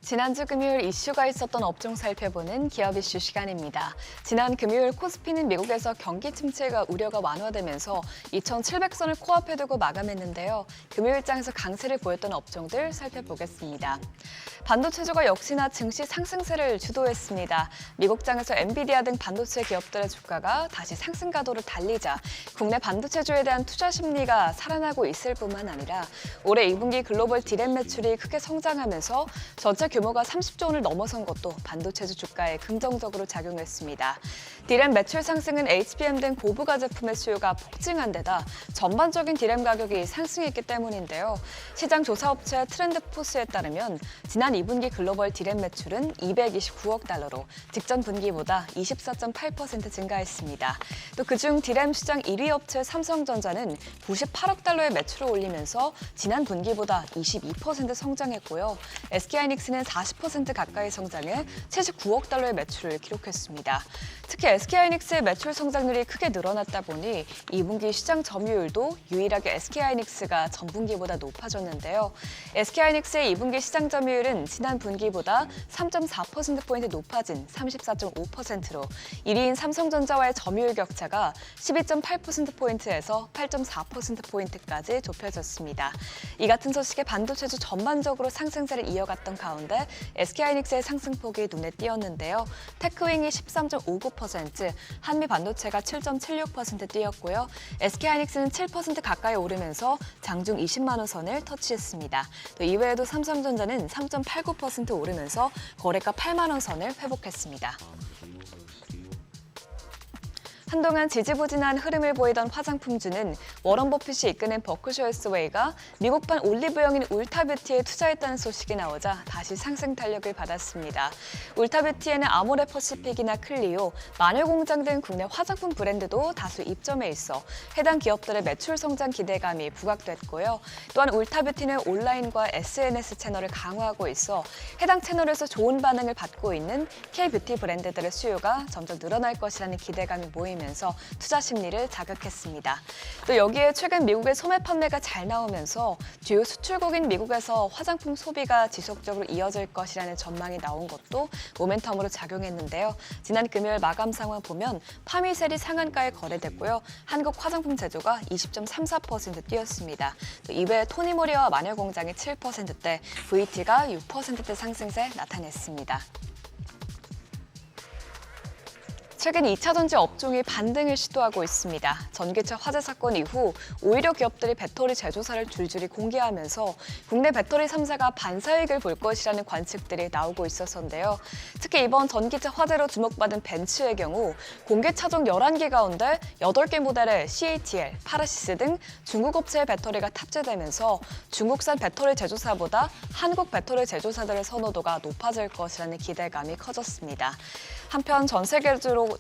지난주 금요일 이슈가 있었던 업종 살펴보는 기업 이슈 시간입니다. 지난 금요일 코스피는 미국에서 경기 침체가 우려가 완화되면서 2,700선을 코앞에 두고 마감했는데요. 금요일장에서 강세를 보였던 업종들 살펴보겠습니다. 반도체주가 역시나 증시 상승세를 주도했습니다. 미국장에서 엔비디아 등 반도체 기업들의 주가가 다시 상승 가도를 달리자 국내 반도체주에 대한 투자 심리가 살아나고 있을 뿐만 아니라 올해 2분기 글로벌 디램 매출이 크게 성장하면서 전체 규모가 30조 원을 넘어선 것도 반도체주 주가에 긍정적으로 작용했습니다. 디램 매출 상승은 HBM 등 고부가 제품의 수요가 폭증한 데다 전반적인 디램 가격이 상승했기 때문인데요. 시장 조사업체 트렌드포스에 따르면 지난 2분기 글로벌 디램 매출은 229억 달러로 직전 분기보다 24.8% 증가했습니다. 또 그중 디램 시장 1위 업체 삼성전자는 98억 달러의 매출을 올리면서 지난 분기보다 22% 성장했고요. SK하이닉스는 40% 가까이 성장해 79억 달러의 매출을 기록했습니다. 특히 SK하이닉스의 매출 성장률이 크게 늘어났다 보니 2분기 시장 점유율도 유일하게 SK하이닉스가 전분기보다 높아졌는데요. SK하이닉스의 2분기 시장 점유율은 지난 분기보다 3.4%포인트 높아진 34.5%로 1위인 삼성전자와의 점유율 격차가 12.8%포인트에서 8.4%포인트까지 좁혀졌습니다. 이 같은 소식에 반도체주 전반적으로 상승세를 이어갔던 가운데 SK하이닉스의 상승폭이 눈에 띄었는데요. 테크윙이 13.59%, 한미 반도체가 7.76% 뛰었고요. SK하이닉스는 7% 가까이 오르면서 장중 20만 원 선을 터치했습니다. 또 이외에도 삼성전자는 3.89% 오르면서 거래가 8만 원 선을 회복했습니다. 한동안 지지부진한 흐름을 보이던 화장품주는 워런 버핏이 이끄는 버크셔 해서웨이가 미국판 올리브영인 울타뷰티에 투자했다는 소식이 나오자 다시 상승 탄력을 받았습니다. 울타뷰티에는 아모레퍼시픽이나 클리오, 마늘공장 등 국내 화장품 브랜드도 다수 입점해 있어 해당 기업들의 매출 성장 기대감이 부각됐고요. 또한 울타뷰티는 온라인과 SNS 채널을 강화하고 있어 해당 채널에서 좋은 반응을 받고 있는 K-뷰티 브랜드들의 수요가 점점 늘어날 것이라는 기대감이 모이면서 투자 심리를 자극했습니다. 또 여기에 최근 미국의 소매 판매가 잘 나오면서 주요 수출국인 미국에서 화장품 소비가 지속적으로 이어질 것이라는 전망이 나온 것도 모멘텀으로 작용했는데요. 지난 금요일 마감 상황 보면 파미셀이 상한가에 거래됐고요. 한국 화장품 제조가 20.34% 뛰었습니다. 또 이외에 토니모리와 마늘공장이 7%대, VT가 6%대 상승세 나타냈습니다. 최근 2차전지 업종이 반등을 시도하고 있습니다. 전기차 화재 사건 이후 오히려 기업들이 배터리 제조사를 줄줄이 공개하면서 국내 배터리 3사가 반사이익을 볼 것이라는 관측들이 나오고 있었는데요. 특히 이번 전기차 화재로 주목받은 벤츠의 경우 공개 차종 11개 가운데 8개 모델의 CATL, 파라시스 등 중국 업체의 배터리가 탑재되면서 중국산 배터리 제조사보다 한국 배터리 제조사들의 선호도가 높아질 것이라는 기대감이 커졌습니다. 한편 전 세계적으로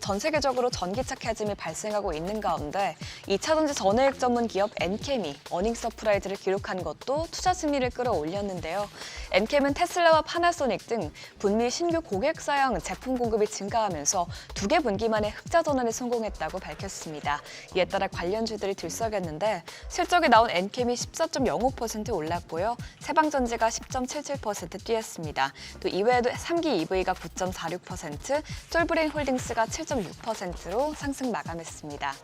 전기차 캐즘이 발생하고 있는 가운데 2차전지 전해액 전문 기업 엔캠이 어닝 서프라이즈를 기록한 것도 투자 심리를 끌어올렸는데요. 엔캠은 테슬라와 파나소닉 등 북미 신규 고객사양 제품 공급이 증가하면서 2개 분기 만에 흑자 전환에 성공했다고 밝혔습니다. 이에 따라 관련주들이 들썩였는데 실적이 나온 엔캠이 14.05% 올랐고요. 세방전지가 10.77% 뛰었습니다. 또 이외에도 3기 EV가 9.46%, 솔브레인 홀딩스가 7.6%로 상승 마감했습니다.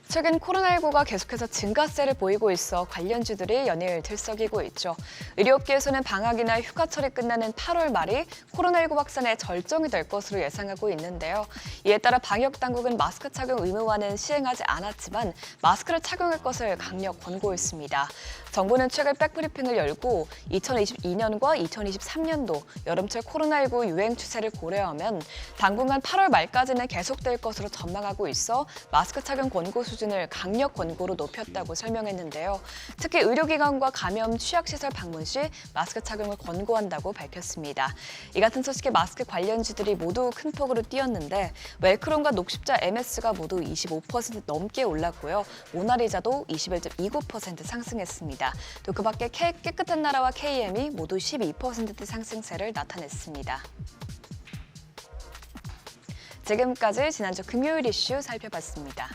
최근 코로나19가 계속해서 증가세를 보이고 있어 관련주들이 연일 들썩이고 있죠. 의료업계에서는 방학이나 휴가철이 끝나는 8월 말이 코로나19 확산의 절정이 될 것으로 예상하고 있는데요. 이에 따라 방역당국은 마스크 착용 의무화는 시행하지 않았지만 마스크를 착용할 것을 강력 권고했습니다. 정부는 최근 백브리핑을 열고 2022년과 2023년도 여름철 코로나19 유행 추세를 고려하면 당분간 8월 말까지는 계속될 것으로 전망하고 있어 마스크 착용 권고 수준을 강력 권고로 높였다고 설명했는데요. 특히 의료기관과 감염 취약시설 방문 시 마스크 착용을 권고한다고 밝혔습니다. 이 같은 소식에 마스크 관련주들이 모두 큰 폭으로 뛰었는데 웰크론과 녹십자 MS가 모두 25% 넘게 올랐고요. 모나리자도 21.29% 상승했습니다. 또 그 밖에 깨끗한 나라와 KM이 모두 12%대 상승세를 나타냈습니다. 지금까지 지난주 금요일 이슈 살펴봤습니다.